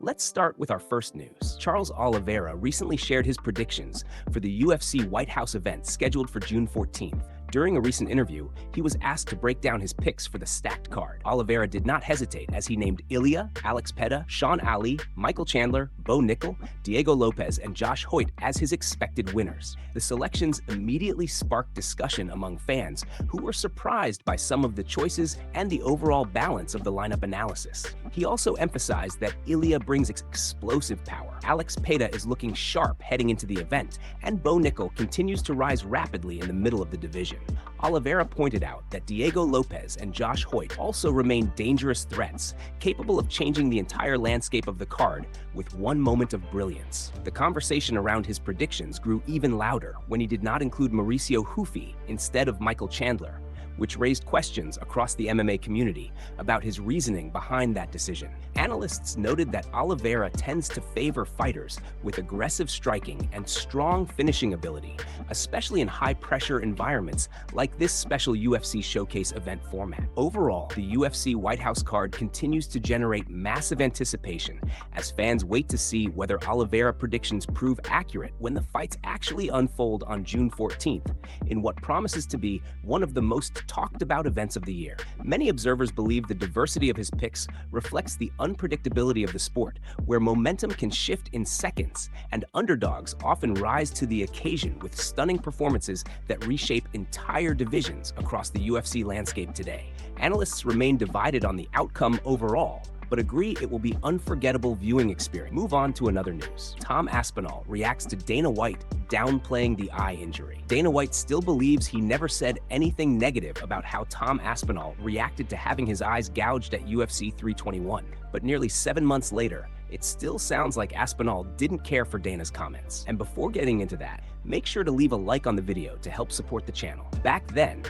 Let's start with our first news. Charles Oliveira recently shared his predictions for the UFC White House event scheduled for June 14th. During a recent interview, he was asked to break down his picks for the stacked card. Oliveira did not hesitate as he named Ilia, Alex Peta, Sean Ali, Michael Chandler, Bo Nickel, Diego Lopez, and Josh Hoyt as his expected winners. The selections immediately sparked discussion among fans who were surprised by some of the choices and the overall balance of the lineup analysis. He also emphasized that Ilia brings explosive power. Alex Peta is looking sharp heading into the event, and Bo Nickel continues to rise rapidly in the middle of the division. Oliveira pointed out that Diego Lopez and Josh Hoyt also remain dangerous threats, capable of changing the entire landscape of the card with one moment of brilliance. The conversation around his predictions grew even louder when he did not include Mauricio Hufi instead of Michael Chandler, which raised questions across the MMA community about his reasoning behind that decision. Analysts noted that Oliveira tends to favor fighters with aggressive striking and strong finishing ability, especially in high-pressure environments like this special UFC Showcase event format. Overall, the UFC White House card continues to generate massive anticipation as fans wait to see whether Oliveira predictions prove accurate when the fights actually unfold on June 14th, in what promises to be one of the most talked about events of the year. Many observers believe the diversity of his picks reflects the unpredictability of the sport, where momentum can shift in seconds and underdogs often rise to the occasion with stunning performances that reshape entire divisions across the UFC landscape today. Analysts remain divided on the outcome overall, but agree it will be unforgettable viewing experience. Move on to another news. Tom Aspinall reacts to Dana White downplaying the eye injury. Dana White still believes he never said anything negative about how Tom Aspinall reacted to having his eyes gouged at UFC 321. But nearly 7 months later, it still sounds like Aspinall didn't care for Dana's comments. And before getting into that, make sure to leave a like on the video to help support the channel. Back then,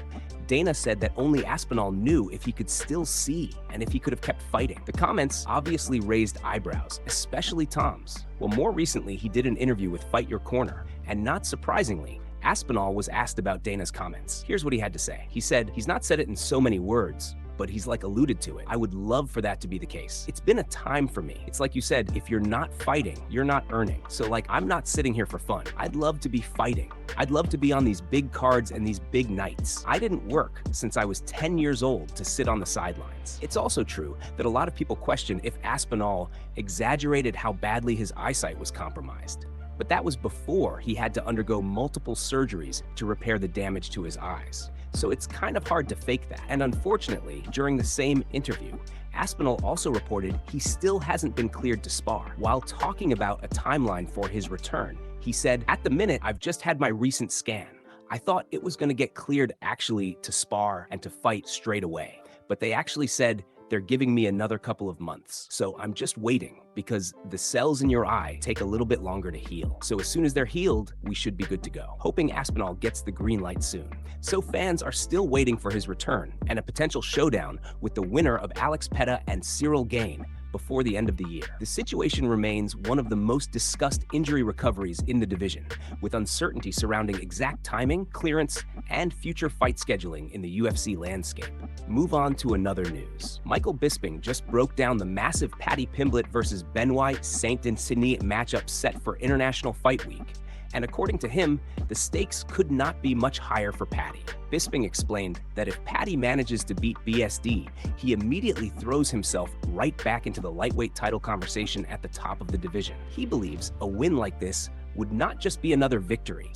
Dana said that only Aspinall knew if he could still see and if he could have kept fighting. The comments obviously raised eyebrows, especially Tom's. Well, more recently, he did an interview with Fight Your Corner, and not surprisingly, Aspinall was asked about Dana's comments. Here's what he had to say. He said, "He's not said it in so many words, but he's like alluded to it. I would love for that to be the case. It's been a time for me. It's like you said, if you're not fighting, you're not earning. So like, I'm not sitting here for fun. I'd love to be fighting. I'd love to be on these big cards and these big nights. I didn't work since I was 10 years old to sit on the sidelines." It's also true that a lot of people question if Aspinall exaggerated how badly his eyesight was compromised. But that was before he had to undergo multiple surgeries to repair the damage to his eyes. So it's kind of hard to fake that. And unfortunately, during the same interview, Aspinall also reported he still hasn't been cleared to spar. While talking about a timeline for his return, he said, "At the minute, I've just had my recent scan. I thought it was going to get cleared actually to spar and to fight straight away. But they actually said they're giving me another couple of months. So I'm just waiting because the cells in your eye take a little bit longer to heal. So as soon as they're healed, we should be good to go." Hoping Aspinall gets the green light soon. So fans are still waiting for his return and a potential showdown with the winner of Alex Peta and Cyril Gane before the end of the year. The situation remains one of the most discussed injury recoveries in the division, with uncertainty surrounding exact timing, clearance, and future fight scheduling in the UFC landscape. Move on to another news. Michael Bisping just broke down the massive Paddy Pimblett versus Benoit Saint-Denis matchup set for International Fight Week. And according to him, the stakes could not be much higher for Paddy. Bisping explained that if Paddy manages to beat BSD, he immediately throws himself right back into the lightweight title conversation at the top of the division. He believes a win like this would not just be another victory,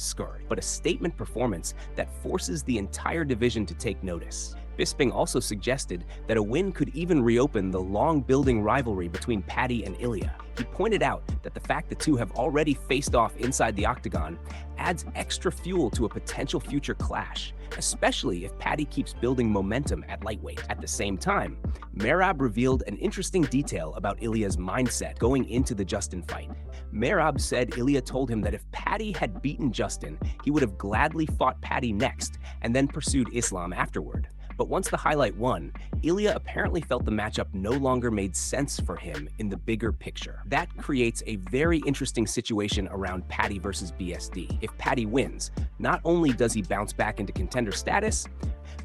but a statement performance that forces the entire division to take notice. Bisping also suggested that a win could even reopen the long-building rivalry between Paddy and Ilia. He pointed out that the fact the two have already faced off inside the octagon adds extra fuel to a potential future clash, especially if Paddy keeps building momentum at lightweight. At the same time, Merab revealed an interesting detail about Ilia's mindset going into the Justin fight. Merab said Ilia told him that if Paddy had beaten Justin, he would have gladly fought Paddy next and then pursued Islam afterward. But once the highlight won, Ilia apparently felt the matchup no longer made sense for him in the bigger picture. That creates a very interesting situation around Paddy versus BSD. If Paddy wins, not only does he bounce back into contender status,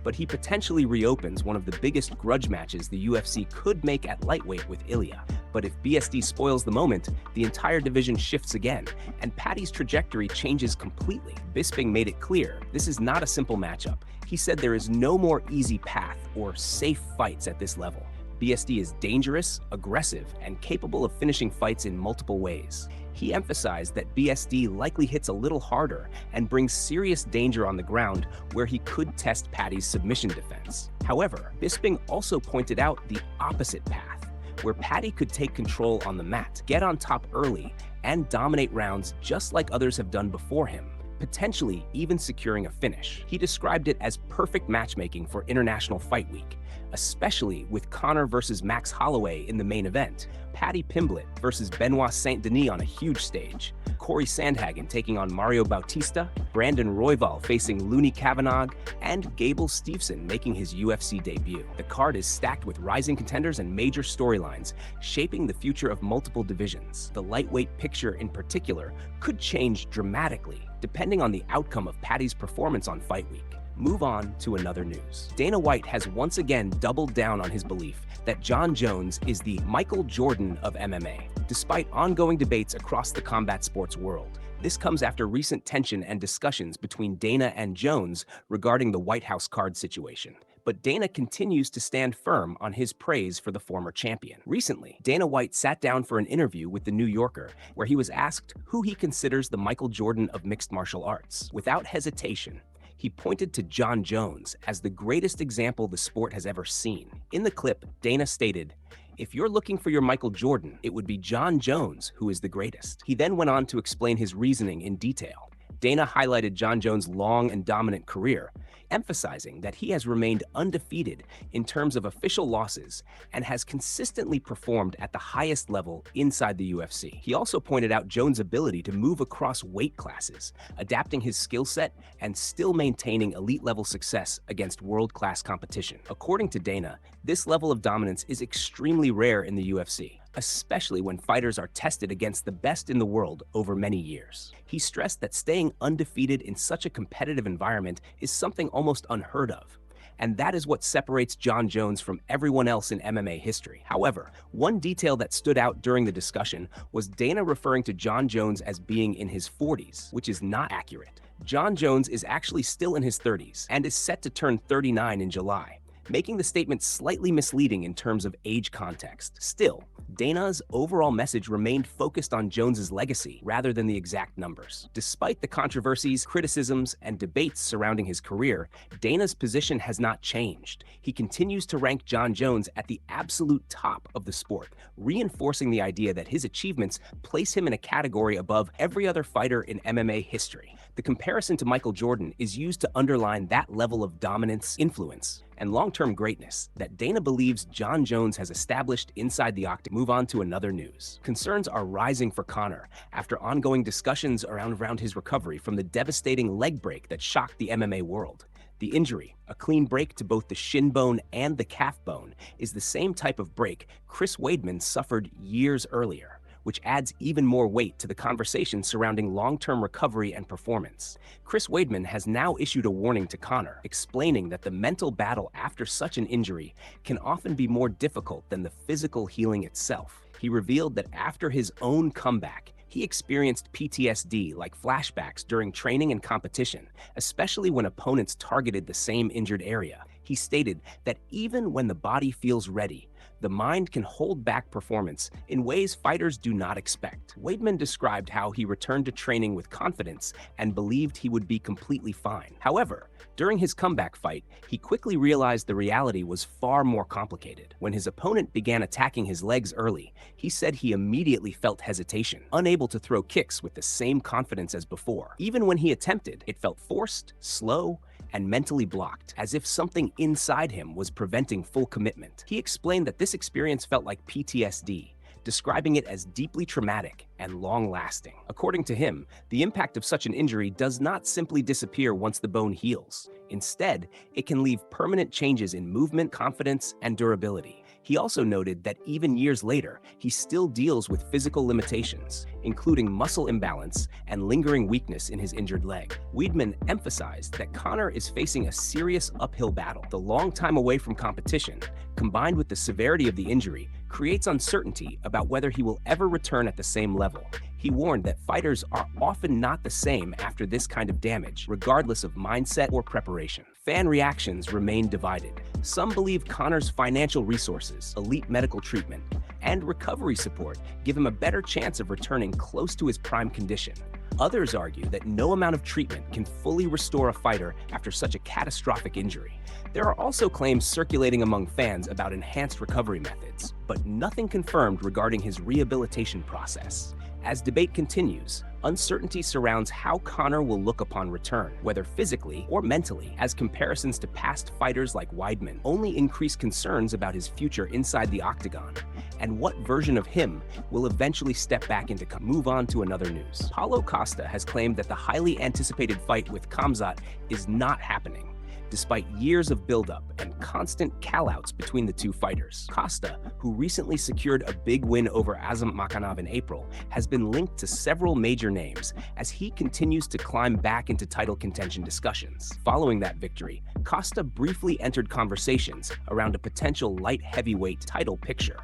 but he potentially reopens one of the biggest grudge matches the UFC could make at lightweight with Ilia. But if BSD spoils the moment, the entire division shifts again, and Paddy's trajectory changes completely. Bisping made it clear this is not a simple matchup. He said there is no more easy path or safe fights at this level. BSD is dangerous, aggressive, and capable of finishing fights in multiple ways. He emphasized that BSD likely hits a little harder and brings serious danger on the ground where he could test Paddy's submission defense. However, Bisping also pointed out the opposite path, where Paddy could take control on the mat, get on top early, and dominate rounds just like others have done before him, potentially even securing a finish. He described it as perfect matchmaking for International Fight Week, especially with Conor versus Max Holloway in the main event, Paddy Pimblett versus Benoit Saint-Denis on a huge stage, Corey Sandhagen taking on Mario Bautista, Brandon Royval facing Looney Kavanagh, and Gable Steveson making his UFC debut. The card is stacked with rising contenders and major storylines, shaping the future of multiple divisions. The lightweight picture in particular could change dramatically, depending on the outcome of Paddy's performance on Fight Week. Move on to another news. Dana White has once again doubled down on his belief that Jon Jones is the Michael Jordan of MMA. Despite ongoing debates across the combat sports world, this comes after recent tension and discussions between Dana and Jones regarding the White House card situation. But Dana continues to stand firm on his praise for the former champion. Recently, Dana White sat down for an interview with The New Yorker, where he was asked who he considers the Michael Jordan of mixed martial arts. Without hesitation, he pointed to Jon Jones as the greatest example the sport has ever seen. In the clip, Dana stated, "If you're looking for your Michael Jordan, it would be Jon Jones who is the greatest." He then went on to explain his reasoning in detail. Dana highlighted Jon Jones' long and dominant career, emphasizing that he has remained undefeated in terms of official losses and has consistently performed at the highest level inside the UFC. He also pointed out Jones' ability to move across weight classes, adapting his skill set and still maintaining elite-level success against world-class competition. According to Dana, this level of dominance is extremely rare in the UFC, especially when fighters are tested against the best in the world over many years. He stressed that staying undefeated in such a competitive environment is something almost unheard of, and that is what separates Jon Jones from everyone else in MMA history. However, one detail that stood out during the discussion was Dana referring to Jon Jones as being in his 40s, which is not accurate. Jon Jones is actually still in his 30s and is set to turn 39 in July, making the statement slightly misleading in terms of age context. Still, Dana's overall message remained focused on Jones's legacy rather than the exact numbers. Despite the controversies, criticisms, and debates surrounding his career, Dana's position has not changed. He continues to rank Jon Jones at the absolute top of the sport, reinforcing the idea that his achievements place him in a category above every other fighter in MMA history. The comparison to Michael Jordan is used to underline that level of dominance, influence, and long-term greatness that Dana believes Jon Jones has established inside the octagon. Move on to another news. Concerns are rising for Conor after ongoing discussions around his recovery from the devastating leg break that shocked the MMA world. The injury, a clean break to both the shin bone and the calf bone, is the same type of break Chris Weidman suffered years earlier, which adds even more weight to the conversation surrounding long-term recovery and performance. Chris Weidman has now issued a warning to Conor, explaining that the mental battle after such an injury can often be more difficult than the physical healing itself. He revealed that after his own comeback, he experienced PTSD like flashbacks during training and competition, especially when opponents targeted the same injured area. He stated that even when the body feels ready, the mind can hold back performance in ways fighters do not expect. Weidman described how he returned to training with confidence and believed he would be completely fine. However, during his comeback fight, he quickly realized the reality was far more complicated. When his opponent began attacking his legs early, he said he immediately felt hesitation, unable to throw kicks with the same confidence as before. Even when he attempted, it felt forced, slow, and mentally blocked, as if something inside him was preventing full commitment. He explained that this experience felt like PTSD, describing it as deeply traumatic and long-lasting. According to him, the impact of such an injury does not simply disappear once the bone heals. Instead, it can leave permanent changes in movement, confidence, and durability. He also noted that even years later, he still deals with physical limitations, including muscle imbalance and lingering weakness in his injured leg. Weidman emphasized that Conor is facing a serious uphill battle. The long time away from competition, combined with the severity of the injury, creates uncertainty about whether he will ever return at the same level. He warned that fighters are often not the same after this kind of damage, regardless of mindset or preparation. Fan reactions remain divided. Some believe Conor's financial resources, elite medical treatment, and recovery support give him a better chance of returning close to his prime condition. Others argue that no amount of treatment can fully restore a fighter after such a catastrophic injury. There are also claims circulating among fans about enhanced recovery methods, but nothing confirmed regarding his rehabilitation process. As debate continues, uncertainty surrounds how Conor will look upon return, whether physically or mentally, as comparisons to past fighters like Weidman only increase concerns about his future inside the octagon, and what version of him will eventually step back into. Move on to another news. Paulo Costa has claimed that the highly anticipated fight with Khamzat is not happening, despite years of buildup and constant call-outs between the two fighters. Costa, who recently secured a big win over Azam Makhanov in April, has been linked to several major names as he continues to climb back into title contention discussions. Following that victory, Costa briefly entered conversations around a potential light heavyweight title picture,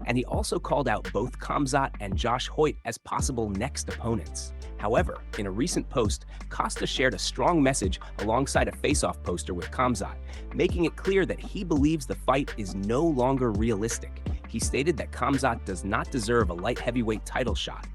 and he also called out both Khamzat and Josh Hoyt as possible next opponents. However, in a recent post, Costa shared a strong message alongside a face-off poster with Khamzat, making it clear that he believes the fight is no longer realistic. He stated that Khamzat does not deserve a light heavyweight title shot,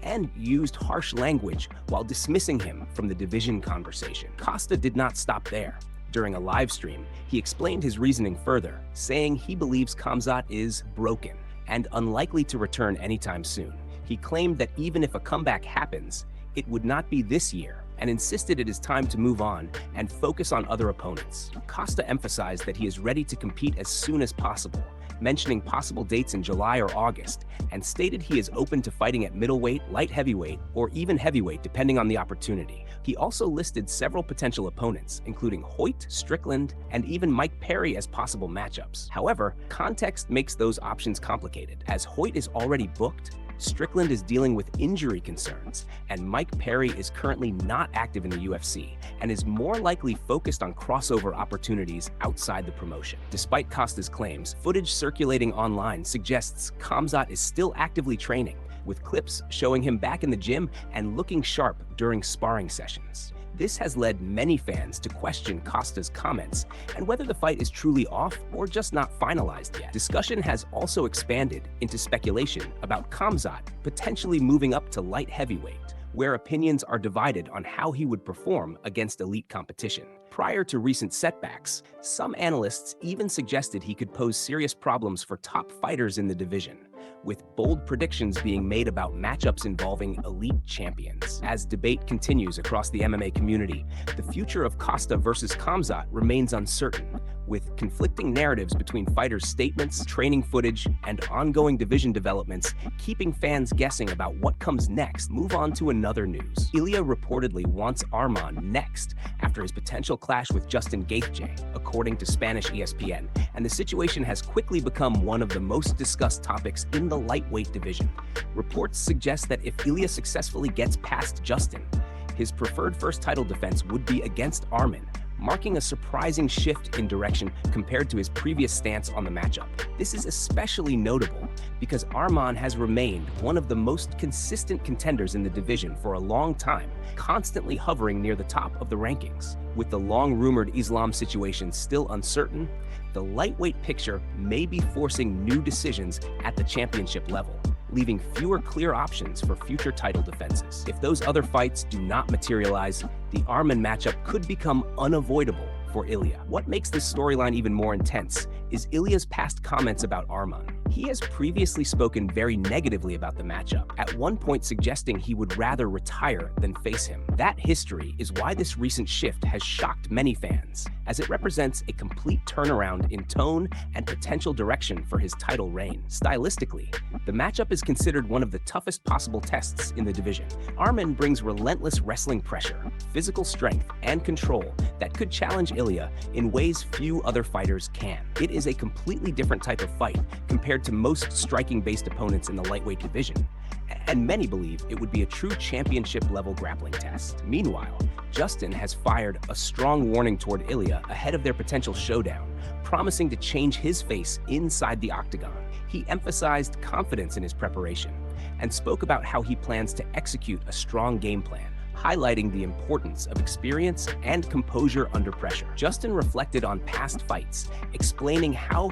and used harsh language while dismissing him from the division conversation. Costa did not stop there. During a live stream, he explained his reasoning further, saying he believes Khamzat is broken and unlikely to return anytime soon. He claimed that even if a comeback happens, it would not be this year, and insisted it is time to move on and focus on other opponents. Costa emphasized that he is ready to compete as soon as possible, mentioning possible dates in July or August, and stated he is open to fighting at middleweight, light heavyweight, or even heavyweight depending on the opportunity. He also listed several potential opponents, including Hoyt, Strickland, and even Mike Perry as possible matchups. However, context makes those options complicated, as Hoyt is already booked, Strickland is dealing with injury concerns, and Mike Perry is currently not active in the UFC and is more likely focused on crossover opportunities outside the promotion. Despite Costa's claims, footage circulating online suggests Khamzat is still actively training, with clips showing him back in the gym and looking sharp during sparring sessions. This has led many fans to question Costa's comments and whether the fight is truly off or just not finalized yet. Discussion has also expanded into speculation about Khamzat potentially moving up to light heavyweight, where opinions are divided on how he would perform against elite competition. Prior to recent setbacks, some analysts even suggested he could pose serious problems for top fighters in the division, with bold predictions being made about matchups involving elite champions. As debate continues across the MMA community, the future of Costa versus Khamzat remains uncertain, with conflicting narratives between fighters' statements, training footage, and ongoing division developments keeping fans guessing about what comes next. Move on to another news. Ilia reportedly wants Arman next after his potential clash with Justin Gaethje, according to Spanish ESPN, and the situation has quickly become one of the most discussed topics in the lightweight division. Reports suggest that if Ilia successfully gets past Justin, his preferred first title defense would be against Arman, marking a surprising shift in direction compared to his previous stance on the matchup. This is especially notable because Arman has remained one of the most consistent contenders in the division for a long time, constantly hovering near the top of the rankings. With the long-rumored Islam situation still uncertain, the lightweight picture may be forcing new decisions at the championship level, leaving fewer clear options for future title defenses. If those other fights do not materialize, the Arman matchup could become unavoidable for Ilia. What makes this storyline even more intense is Ilia's past comments about Arman. He has previously spoken very negatively about the matchup, at one point suggesting he would rather retire than face him. That history is why this recent shift has shocked many fans, as it represents a complete turnaround in tone and potential direction for his title reign. Stylistically, the matchup is considered one of the toughest possible tests in the division. Arman brings relentless wrestling pressure, physical strength, and control that could challenge Ilia in ways few other fighters can. It is a completely different type of fight compared to most striking-based opponents in the lightweight division, and many believe it would be a true championship-level grappling test. Meanwhile, Justin has fired a strong warning toward Ilia ahead of their potential showdown, promising to change his face inside the octagon. He emphasized confidence in his preparation and spoke about how he plans to execute a strong game plan, highlighting the importance of experience and composure under pressure. Justin reflected on past fights, explaining how